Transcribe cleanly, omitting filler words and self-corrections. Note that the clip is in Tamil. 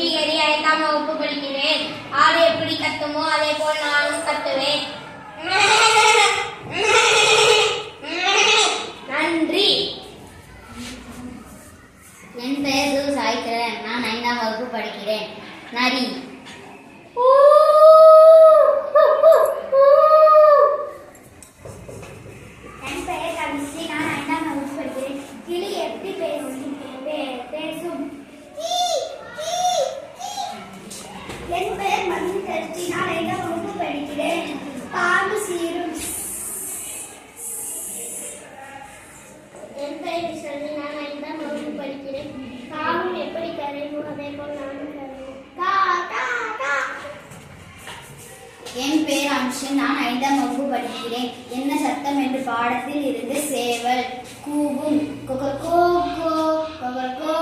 ஸ்ரீஹரி 5ஆம் வகுப்பு படிக்கிறேன். ஆடு எப்படி கத்துமோ அதே போல் நானும் கத்துவேன். நன்றி. என் பெயர் து சாய்க்கிறேன். நான் 5ஆம் வகுப்பு படிக்கிறேன். நரி. என் பெயர் கவிஸ்ரீ. நான் 5ஆம் வகுப்பு படிக்கிறேன். கிளி எப்படி பேசும்? என் பெயர் மதுமிதர்த்தி. நான் 5ஆம் வகுப்பு படிக்கிறேன். பாம்பு சீரும். என் பெயர் விஸ்வந்தி. நான் 5ஆம் வகுப்பு படிக்கிறேன். காகம் எப்படி கரையுமோ அதே போல் நானும் கரைவேன். கா கா கா. என் பெயர் அம்ஷன். நான் 5ஆம் வகுப்பு படிக்கிறேன். என்ன சத்தம் என்று பாடத்தில் இருந்து சேவல் கூவும். கொக்கோ கோ கோ.